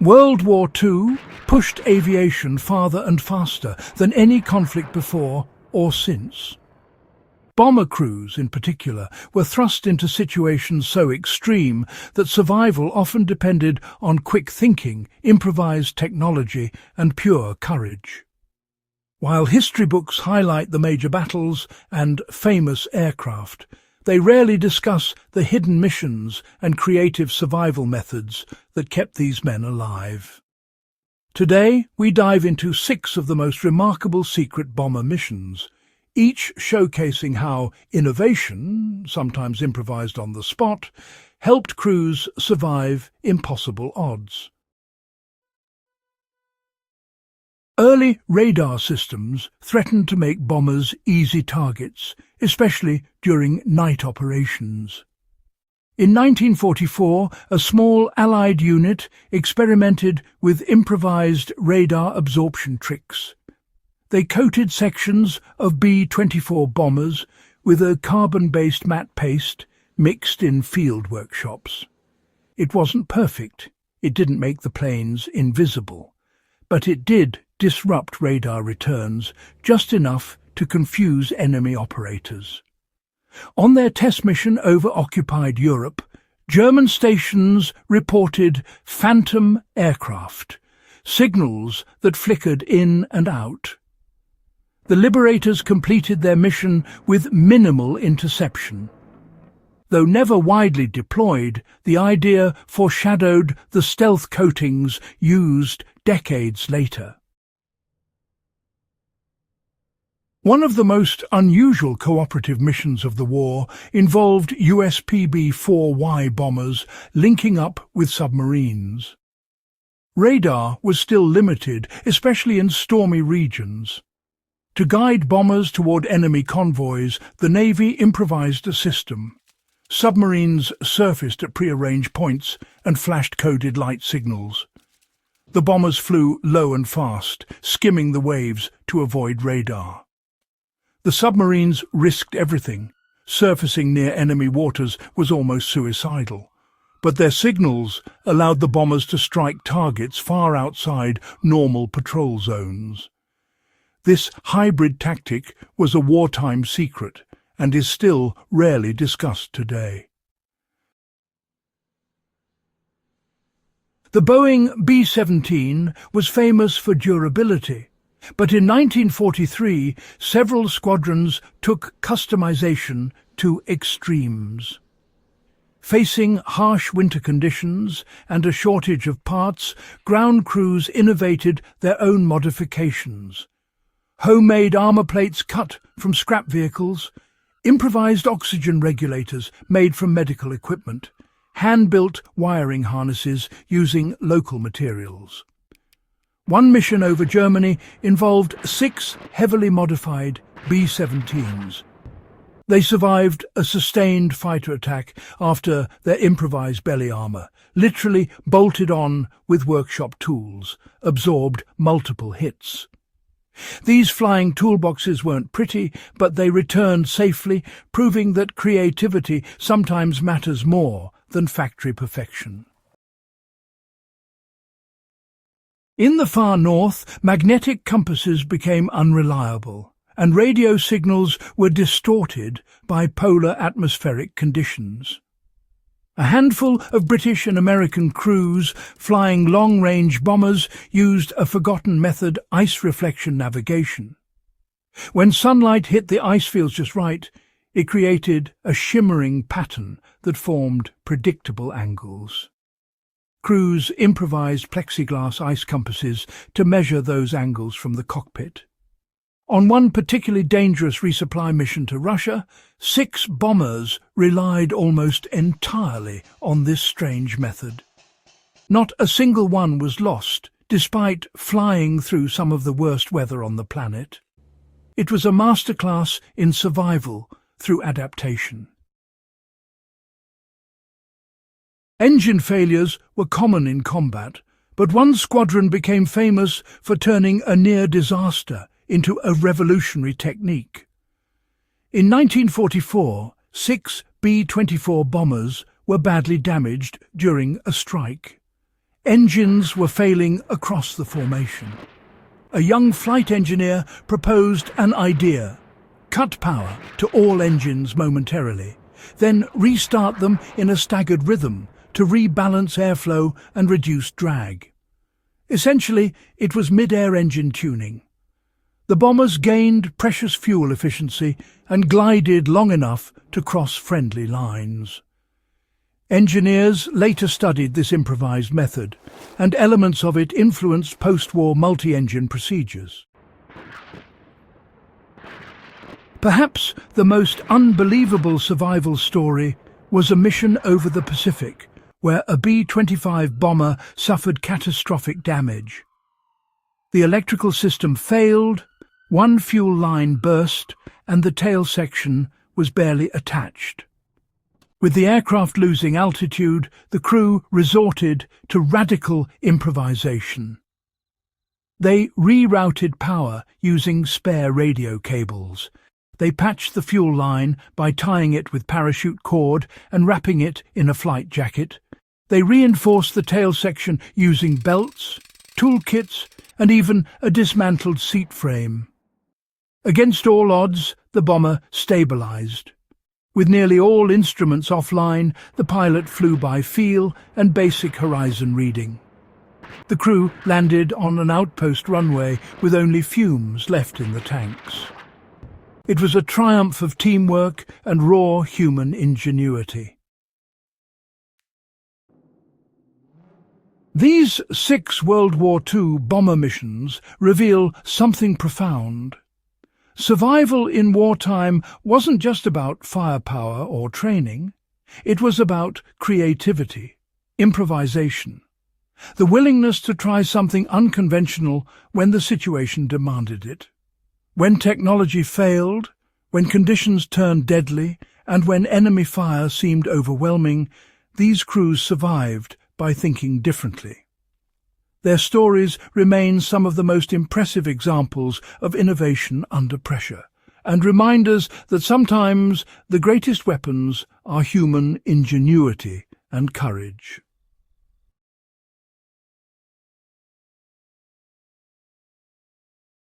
World War II pushed aviation farther and faster than any conflict before or since. Bomber crews, in particular, were thrust into situations so extreme that survival often depended on quick thinking, improvised technology, and pure courage. While history books highlight the major battles and famous aircraft, they rarely discuss the hidden missions and creative survival methods that kept these men alive. Today, we dive into 6 of the most remarkable secret bomber missions, each showcasing how innovation, sometimes improvised on the spot, helped crews survive impossible odds. Early radar systems threatened to make bombers easy targets, especially during night operations. In 1944, a small Allied unit experimented with improvised radar absorption tricks. They coated sections of B-24 bombers with a carbon-based matte paste mixed in field workshops. It wasn't perfect, it didn't make the planes invisible, but it did disrupt radar returns just enough to confuse enemy operators. On their test mission over occupied Europe, German stations reported phantom aircraft, signals that flickered in and out. The liberators completed their mission with minimal interception. Though never widely deployed, the idea foreshadowed the stealth coatings used decades later. One of the most unusual cooperative missions of the war involved USPB-4Y bombers linking up with submarines. Radar was still limited, especially in stormy regions. To guide bombers toward enemy convoys, the Navy improvised a system. Submarines surfaced at prearranged points and flashed coded light signals. The bombers flew low and fast, skimming the waves to avoid radar. The submarines risked everything. Surfacing near enemy waters was almost suicidal. But their signals allowed the bombers to strike targets far outside normal patrol zones. This hybrid tactic was a wartime secret and is still rarely discussed today. The Boeing B-17 was famous for durability, but in 1943 several squadrons took customization to extremes. Facing harsh winter conditions and a shortage of parts, ground crews innovated their own modifications. Homemade armor plates cut from scrap vehicles, improvised oxygen regulators made from medical equipment, hand-built wiring harnesses using local materials. One mission over Germany involved 6 heavily modified B-17s. They survived a sustained fighter attack after their improvised belly armor, literally bolted on with workshop tools, absorbed multiple hits. These flying toolboxes weren't pretty, but they returned safely, proving that creativity sometimes matters more than factory perfection. In the far north, magnetic compasses became unreliable, and radio signals were distorted by polar atmospheric conditions. A handful of British and American crews flying long-range bombers used a forgotten method, ice reflection navigation. When sunlight hit the ice fields just right, it created a shimmering pattern that formed predictable angles. Crews improvised plexiglass ice compasses to measure those angles from the cockpit. On one particularly dangerous resupply mission to Russia, 6 bombers relied almost entirely on this strange method. Not a single one was lost, despite flying through some of the worst weather on the planet. It was a masterclass in survival through adaptation. Engine failures were common in combat, but one squadron became famous for turning a near disaster into a revolutionary technique. In 1944, 6 B-24 bombers were badly damaged during a strike. Engines were failing across the formation. A young flight engineer proposed an idea: cut power to all engines momentarily, then restart them in a staggered rhythm to rebalance airflow and reduce drag. Essentially, it was mid-air engine tuning. The bombers gained precious fuel efficiency and glided long enough to cross friendly lines. Engineers later studied this improvised method, and elements of it influenced post-war multi-engine procedures. Perhaps the most unbelievable survival story was a mission over the Pacific, where a B-25 bomber suffered catastrophic damage. The electrical system failed, one fuel line burst, and the tail section was barely attached. With the aircraft losing altitude, the crew resorted to radical improvisation. They rerouted power using spare radio cables. They patched the fuel line by tying it with parachute cord and wrapping it in a flight jacket. They reinforced the tail section using belts, toolkits, and even a dismantled seat frame. Against all odds, the bomber stabilized. With nearly all instruments offline, the pilot flew by feel and basic horizon reading. The crew landed on an outpost runway with only fumes left in the tanks. It was a triumph of teamwork and raw human ingenuity. These 6 World War II bomber missions reveal something profound. Survival in wartime wasn't just about firepower or training. It was about creativity, improvisation, the willingness to try something unconventional when the situation demanded it. When technology failed, when conditions turned deadly, and when enemy fire seemed overwhelming, these crews survived by thinking differently. Their stories remain some of the most impressive examples of innovation under pressure, and reminders that sometimes the greatest weapons are human ingenuity and courage.